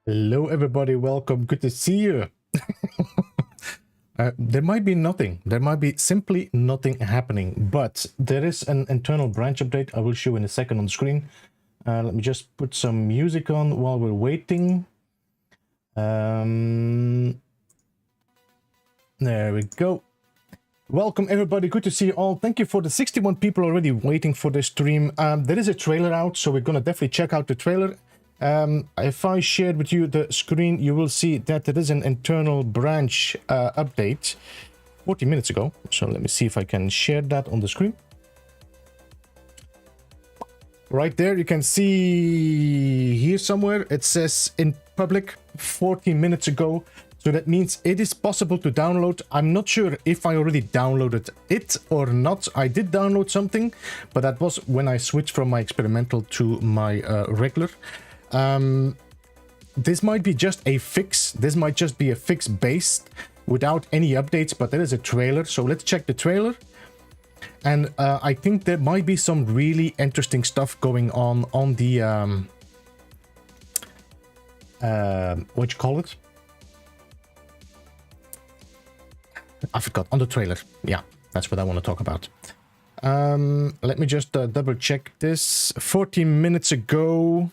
Hello, everybody. Welcome. Good to see you. There might be nothing. There might be simply nothing happening, but there is an internal branch update. I will show in a second on the screen. Let me just put some music on while we're waiting. There we go. Welcome, everybody. Good to see you all. Thank you for the 61 people already waiting for this stream. There is a trailer out, so we're going to definitely check out the trailer. If I shared with you the screen, you will see that there is an internal branch update 40 minutes ago. So let me see if I can share that on the screen. Right there, you can see here somewhere, it says in public 40 minutes ago. So that means it is possible to download. I'm not sure if I already downloaded it or not. I did download something, but that was when I switched from my experimental to my regular. This might be just a fix. This might just be a fix based without any updates, but there is a trailer. So let's check the trailer. And I think there might be some really interesting stuff going on the what you call it? I forgot, on the trailer. Yeah, that's what I want to talk about. Let me just double check this. 14 minutes ago.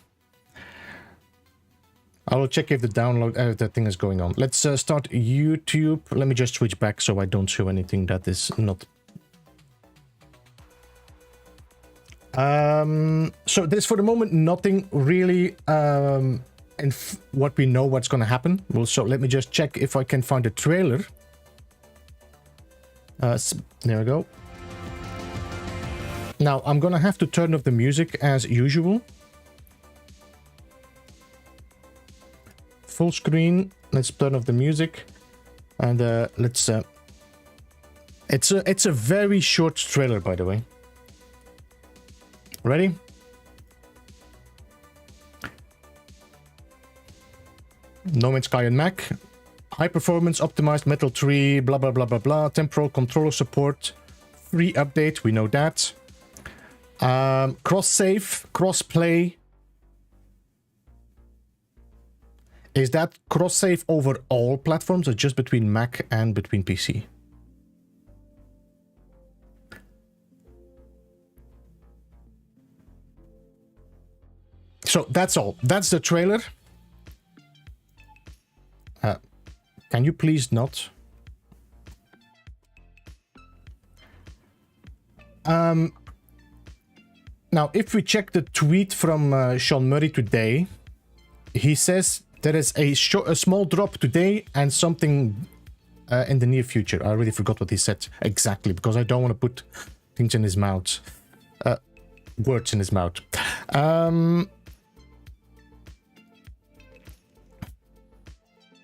I will check if the download that thing is going on. Let's start YouTube. Let me just switch back so I don't show anything that is not. So there's for the moment nothing really and what we know what's going to happen. Well, so let me just check if I can find a trailer. There we go. Now I'm gonna have to turn off the music as usual. Full screen. Let's turn off the music, and let's. It's a very short trailer, by the way. Ready? No Man's Sky and Mac. High performance, optimized Metal 3, blah, blah, blah, blah, blah. Temporal controller support. Free update, we know that. Cross-save, cross-play. Is that cross-save over all platforms or just between Mac and between PC? So that's all. That's the trailer. Can you please not? Now, if we check the tweet from Sean Murray today, he says there is a small drop today and something in the near future. I already forgot what he said exactly because I don't want to put things in his mouth. Words in his mouth.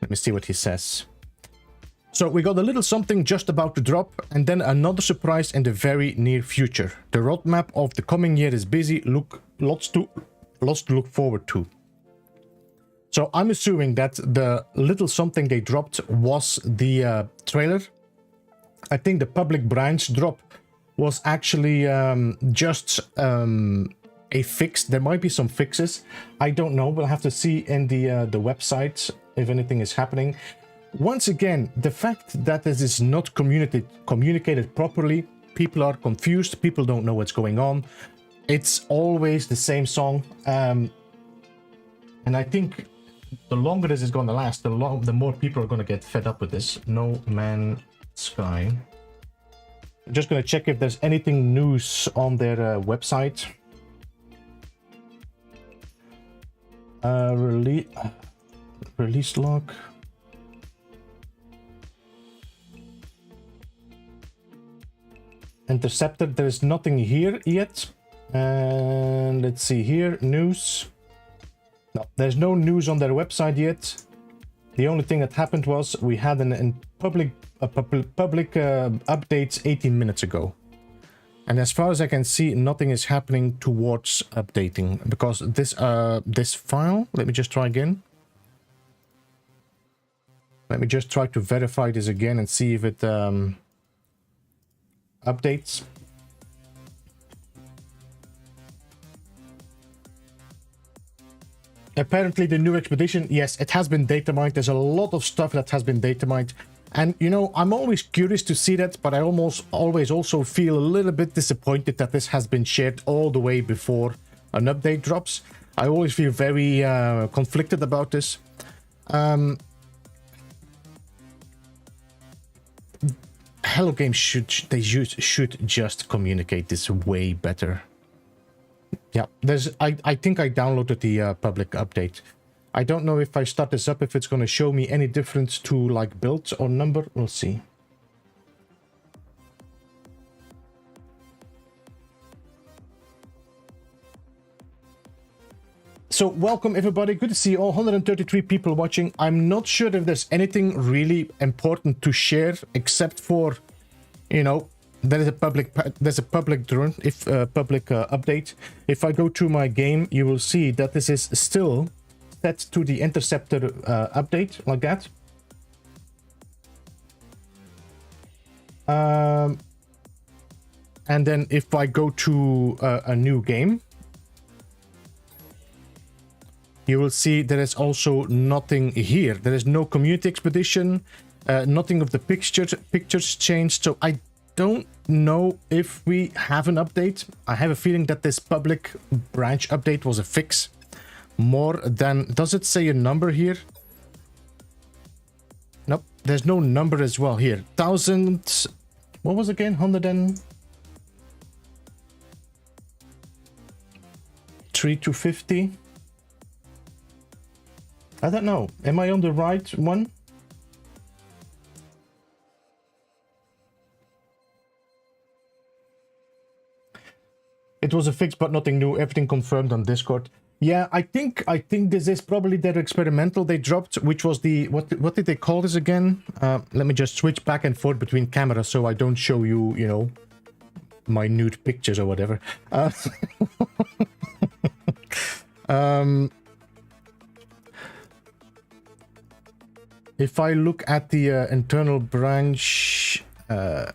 Let me see what he says. So we got a little something just about to drop, and then another surprise in the very near future. The roadmap of the coming year is busy. Lots to look forward to. So I'm assuming that the little something they dropped was the trailer. I think the public branch drop was actually just a fix. There might be some fixes. I don't know. We'll have to see in the website if anything is happening. Once again, the fact that this is not communicated properly, people are confused, people don't know what's going on. It's always the same song. And I think the longer this is going to last, the more people are going to get fed up with this. No Man's Sky. I'm just going to check if there's anything news on their website. Release log. Intercepted, there's nothing here yet. And let's see here, news. No, there's no news on their website yet. The only thing that happened was we had a public update 18 minutes ago. And as far as I can see, nothing is happening towards updating because this file, let me just try again. Let me just try to verify this again and see if it updates. Apparently the new expedition, yes, it has been data mined. There's a lot of stuff that has been data mined. And, you know, I'm always curious to see that, but I almost always also feel a little bit disappointed that this has been shared all the way before an update drops. I always feel very conflicted about this. Hello Games should just communicate this way better. Yeah, I think I downloaded the public update. I don't know if I start this up if it's going to show me any difference to like build or number. We'll see. So welcome everybody, good to see all 133 people watching. I'm not sure if there's anything really important to share except for, you know, there's a public update. If I go to my game, you will see that this is still set to the Interceptor update, like that. And then if I go to a new game, you will see there is also nothing here. There is no community expedition, nothing of the pictures changed. So I don't know if we have an update. I have a feeling that this public branch update was a fix. More than, does it say a number here? Nope, there's no number as well here. 1000, what was it again? 103 to 50. I don't know. Am I on the right one? It was a fix, but nothing new. Everything confirmed on Discord. Yeah, I think this is probably their experimental they dropped, which was the what did they call this again? Let me just switch back and forth between cameras so I don't show you, you know, my nude pictures or whatever. If I look at the internal branch,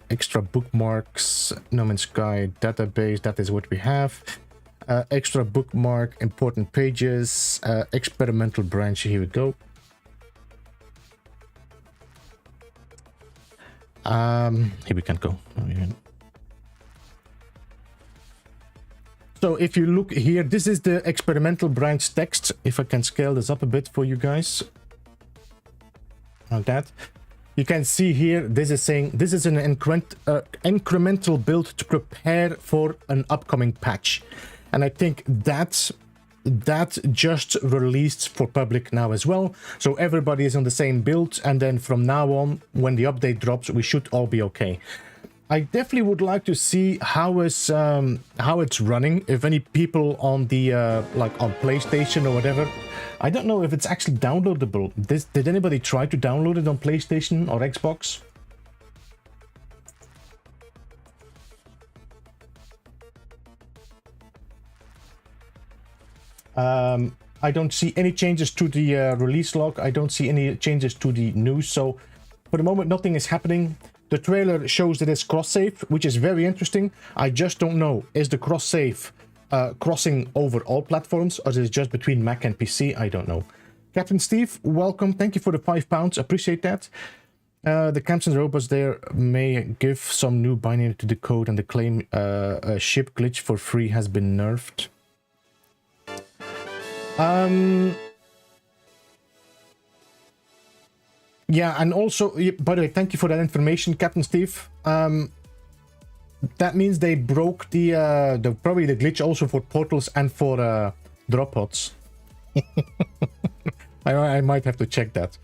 extra bookmarks, No Man's Sky database, that is what we have. Extra bookmark, important pages, experimental branch, here we go. Here we can't go. So if you look here, this is the experimental branch text. If I can scale this up a bit for you guys. Like that. You can see here, this is saying this is an incremental build to prepare for an upcoming patch. And I think that just released for public now as well. So everybody is on the same build. And then from now on, when the update drops, we should all be okay. I definitely would like to see how it's running. If any people on the like on PlayStation or whatever, I don't know if it's actually downloadable. Did anybody try to download it on PlayStation or Xbox? I don't see any changes to the release log. I don't see any changes to the news. So for the moment, nothing is happening. The trailer shows that it's cross-save, which is very interesting. I just don't know, is the cross-save crossing over all platforms, or is it just between Mac and PC? I don't know. Captain Steve, welcome. Thank you for the £5. Appreciate that. The camps and robots there may give some new binary to the code, and the claim a ship glitch for free has been nerfed. Yeah, and also, by the way, thank you for that information, Captain Steve. That means they broke the probably the glitch also for portals and for drop pods. I might have to check that.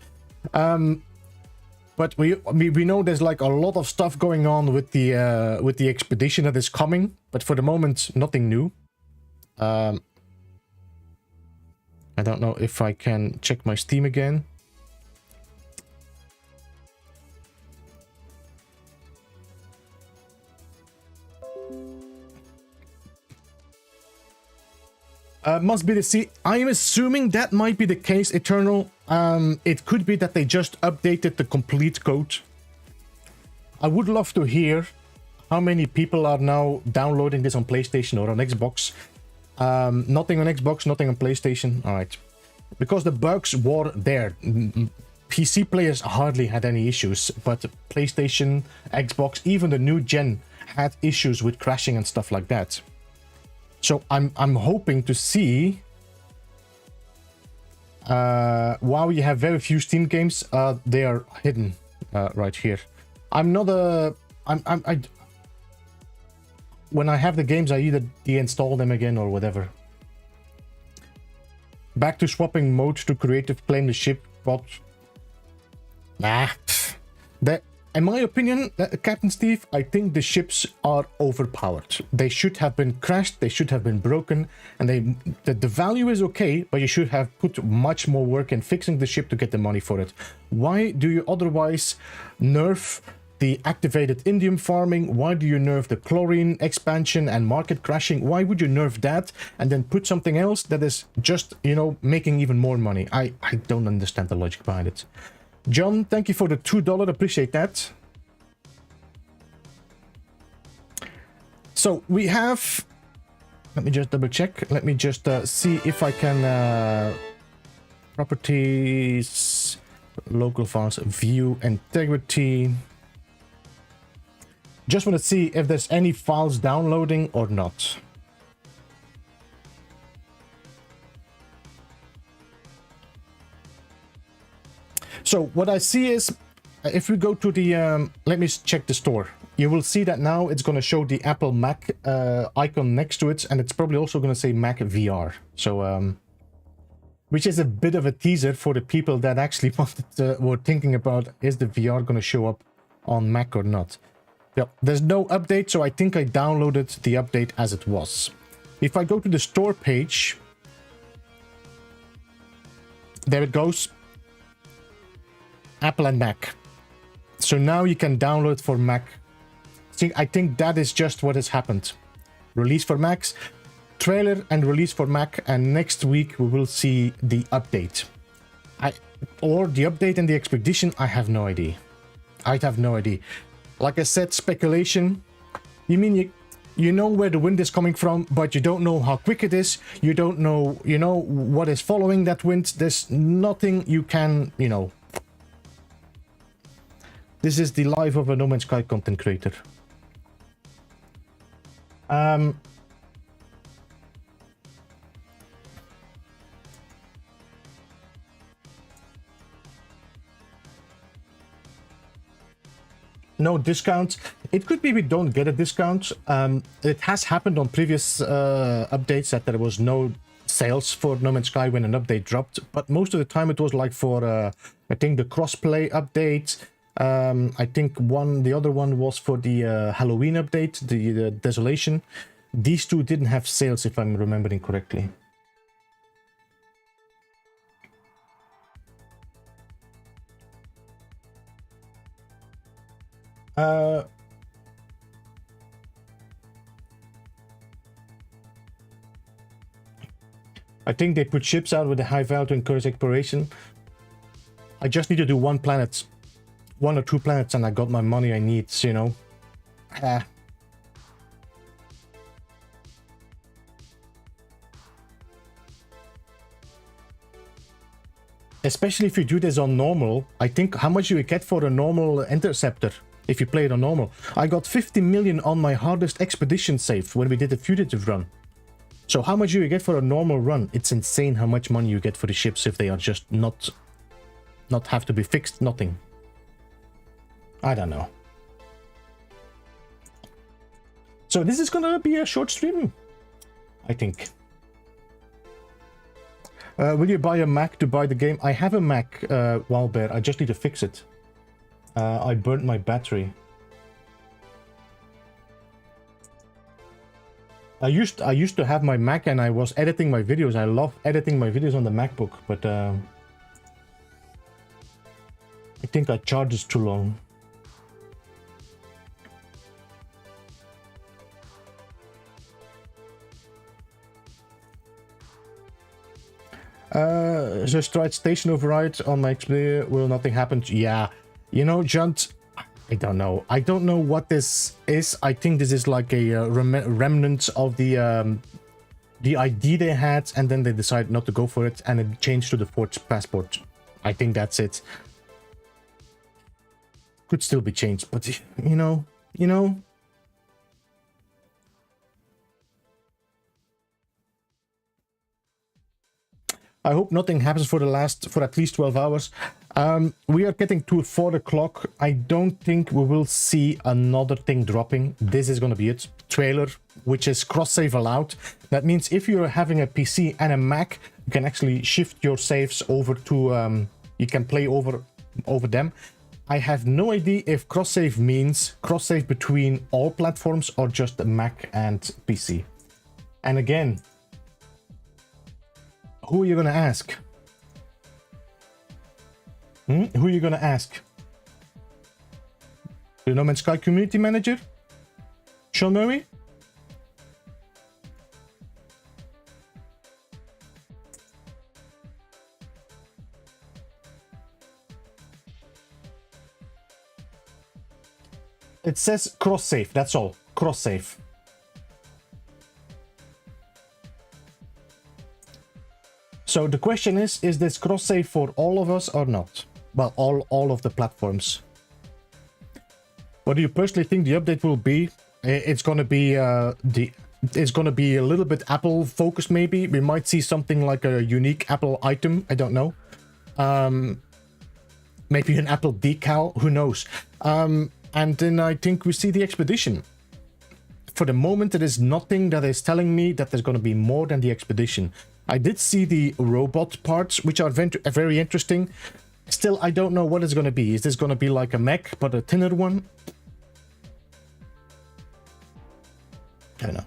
But we know there's like a lot of stuff going on with the expedition that is coming, but for the moment, nothing new. I don't know if I can check my Steam again. Must be the sea. I am assuming that might be the case, Eternal. It could be that they just updated the complete code. I would love to hear how many people are now downloading this on PlayStation or on Xbox. Nothing on Xbox, nothing on PlayStation. All right. because the bugs were there. PC players hardly had any issues, but PlayStation, Xbox, even the new gen had issues with crashing and stuff like that. So I'm hoping to see. While you have very few Steam games, they are hidden right here. I'm not a. When I have the games, I either deinstall them again or whatever. Back to swapping modes to creative, claim the ship, but nah. In my opinion, Captain Steve, I think the ships are overpowered. They should have been crashed, they should have been broken, and the value is okay, but you should have put much more work in fixing the ship to get the money for it. Why do you otherwise nerf the activated indium farming? Why do you nerf the chlorine expansion and market crashing? Why would you nerf that and then put something else that is just, you know, making even more money? I don't understand the logic behind it. John, thank you for the $2. Appreciate that. So we have, let me just double check. Let me just see if I can properties, local files, view integrity. Just want to see if there's any files downloading or not. So what I see is, if we go to the, let me check the store. You will see that now it's going to show the Apple Mac icon next to it, and it's probably also going to say Mac VR. So, which is a bit of a teaser for the people that actually were thinking about, is the VR going to show up on Mac or not? Yeah, there's no update, so I think I downloaded the update as it was. If I go to the store page, there it goes. Apple and Mac. So now you can download for Mac. See, I think that is just what has happened. Release for Macs, trailer and release for Mac, and next week we will see the update. Or the update and the expedition, I have no idea. I have no idea. Like I said, speculation. You mean you know where the wind is coming from, but you don't know how quick it is. You don't know, you know, what is following that wind. There's nothing you can, you know. This is the life of a No Man's Sky content creator. No discounts. It could be we don't get a discount. It has happened on previous updates that there was no sales for No Man's Sky when an update dropped, but most of the time it was like for I think the crossplay update. I think the other one was for the Halloween update, the Desolation. These two didn't have sales, if I'm remembering correctly. I think they put ships out with a high value to encourage exploration. I just need to do one planet. 1 or 2 planets and I got my money I need, you know. Especially if you do this on normal. I think how much you get for a normal interceptor if you play it on normal. I got 50 million on my hardest expedition save when we did the fugitive run. So how much do you get for a normal run? It's insane how much money you get for the ships if they are just not have to be fixed, nothing. I don't know. So this is gonna be a short stream, I think. Will you buy a Mac to buy the game? I have a Mac, Wildbear. I just need to fix it. I burnt my battery. I used to have my Mac and I was editing my videos. I love editing my videos on the MacBook, but I think I charged it too long. Just tried station override on my Xperia. Will nothing happen? Yeah, you know, Junt, I don't know. I don't know what this is. I think this is like a remnant of the the ID they had, and then they decided not to go for it, and it changed to the Forge passport. I think that's it. Could still be changed, but you know. I hope nothing happens for at least 12 hours. We are getting to 4 o'clock. I don't think we will see another thing dropping. This is going to be it. Trailer, which is cross-save allowed. That means if you're having a PC and a Mac, you can actually shift your saves over to... you can play over them. I have no idea if cross-save means cross-save between all platforms or just the Mac and PC. And again... who are you gonna ask? Who are you gonna ask? The No Man's Sky community manager? Sean Murray? It says cross-save, that's all. Cross-save. So the question is this cross-save for all of us or not? Well, all of the platforms. What do you personally think the update will be? It's gonna be it's gonna be a little bit Apple focused maybe. We might see something like a unique Apple item, I don't know. Maybe an Apple decal, who knows? And then I think we see the expedition. For the moment, there is nothing that is telling me that there's gonna be more than the expedition. I did see the robot parts, which are very interesting. Still, I don't know what it's going to be. Is this going to be like a mech, but a thinner one? I don't know.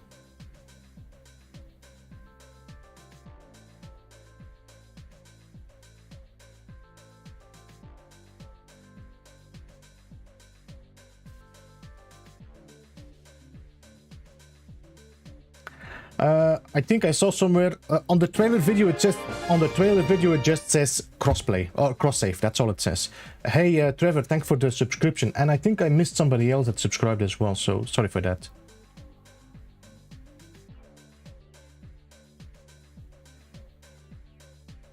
I think I saw somewhere on the trailer video. It just says crossplay or cross save. That's all it says. Hey, Trevor, thanks for the subscription. And I think I missed somebody else that subscribed as well. So sorry for that.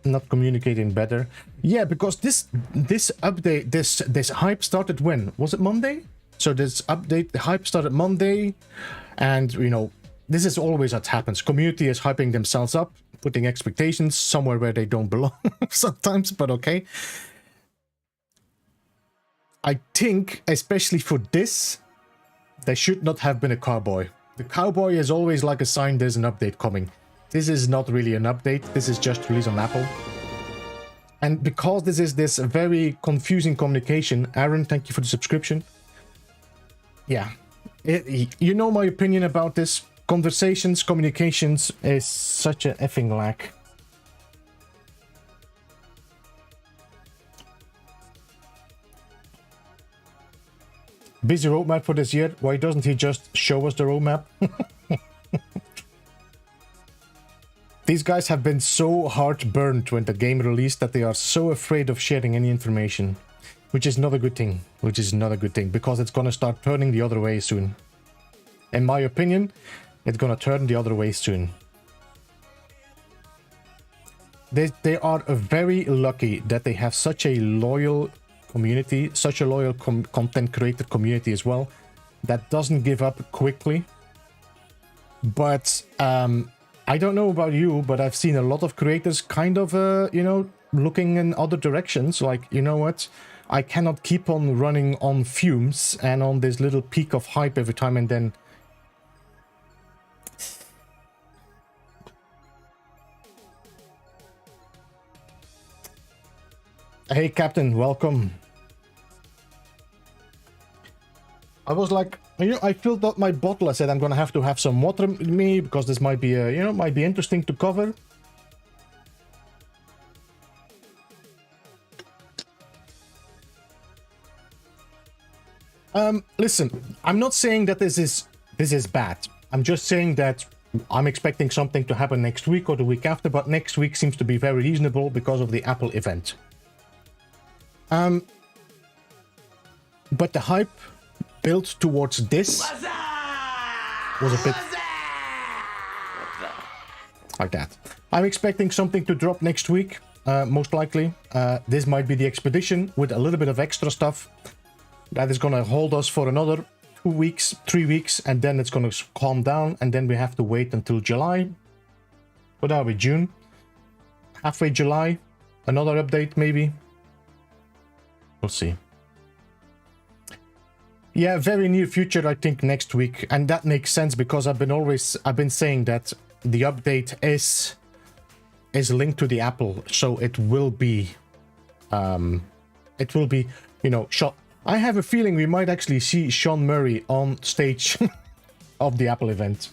Not communicating better. Yeah, because this update, this hype started when? Was it Monday? So this update, the hype started Monday, and you know. This is always what happens. Community is hyping themselves up, putting expectations somewhere where they don't belong sometimes, but okay. I think, especially for this, there should not have been a cowboy. The cowboy is always like a sign there's an update coming. This is not really an update. This is just released on Apple. And because this is this very confusing communication, Aaron, thank you for the subscription. Yeah, you know my opinion about this. Conversations, communications is such an effing lack. Busy roadmap for this year. Why doesn't he just show us the roadmap? These guys have been so heartburned when the game released that they are so afraid of sharing any information. Which is not a good thing. Which is not a good thing. Because it's gonna start turning the other way soon. In my opinion, it's gonna turn the other way soon. They are very lucky that they have such a loyal community, such a loyal content creator community as well, that doesn't give up quickly. But I don't know about you, but I've seen a lot of creators kind of, you know, looking in other directions. Like, you know what? I cannot keep on running on fumes and on this little peak of hype every time and then... Hey, Captain, welcome. I was like, you know, I filled up my bottle. I said I'm gonna have to have some water with me because this might be, you know, might be interesting to cover. Listen, I'm not saying that this is bad. I'm just saying that I'm expecting something to happen next week or the week after, but next week seems to be very reasonable because of the Apple event. But the hype built towards this was a bit... like that. I'm expecting something to drop next week, most likely. This might be the expedition with a little bit of extra stuff that is going to hold us for another 2 weeks, 3 weeks, and then it's going to calm down, and then we have to wait until July. What are we, June? Halfway July, another update maybe. We'll see. Yeah, very near future, I think next week, and that makes sense because I've been saying that the update is linked to the Apple, so it will be, you know, shot. I have a feeling we might actually see Sean Murray on stage of the Apple event.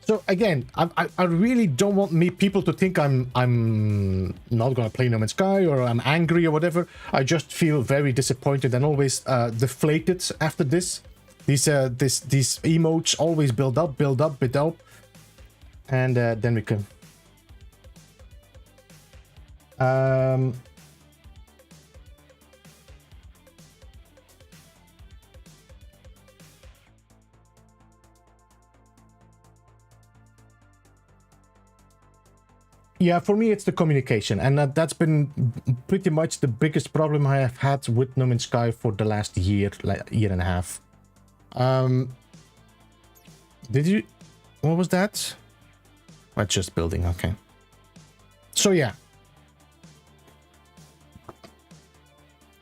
So again, I really don't want people to think I'm not gonna play No Man's Sky or I'm angry or whatever. I just feel very disappointed and always deflated after this. These emotes always build up, and then we can. Yeah, for me it's the communication, and that's been pretty much the biggest problem I have had with No Man's Sky for the last year, year and a half. Did you? What was that? That's just building. Okay. So yeah.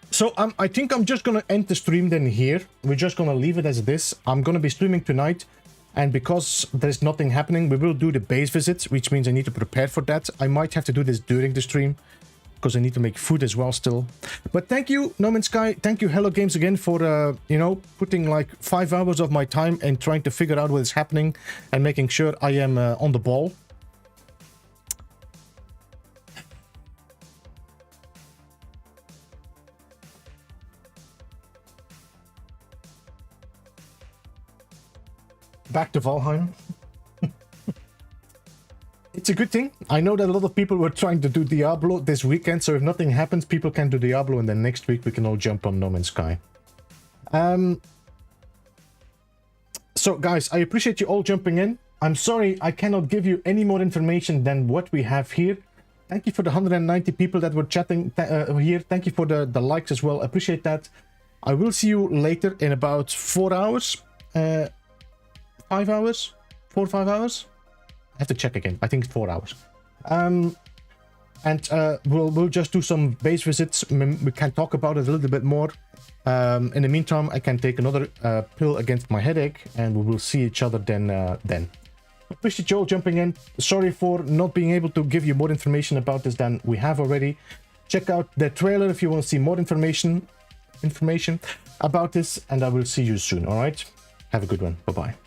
So I think I'm just gonna end the stream then here. We're just gonna leave it as this. I'm gonna be streaming tonight. And because there's nothing happening, we will do the base visits, which means I need to prepare for that. I might have to do this during the stream, because I need to make food as well still. But thank you, No Man's Sky. Thank you, Hello Games, again for, you know, putting like 5 hours of my time and trying to figure out what is happening and making sure I am on the ball. Back to Valheim. It's a good thing. I know that a lot of people were trying to do Diablo this weekend, so if nothing happens, people can do Diablo, and then next week we can all jump on No Man's Sky. So guys, I appreciate you all jumping in. I'm sorry I cannot give you any more information than what we have here. Thank you for the 190 people that were chatting here. Thank you for the likes as well. I appreciate that. I will see you later in about 4 hours. 5 hours? 4 or 5 hours? I have to check again. I think it's 4 hours. We'll just do some base visits. We can talk about it a little bit more. In the meantime, I can take another pill against my headache, and we will see each other then. Appreciate you all jumping in. Sorry for not being able to give you more information about this than we have already. Check out the trailer if you want to see more information about this, and I will see you soon. All right? Have a good one. Bye-bye.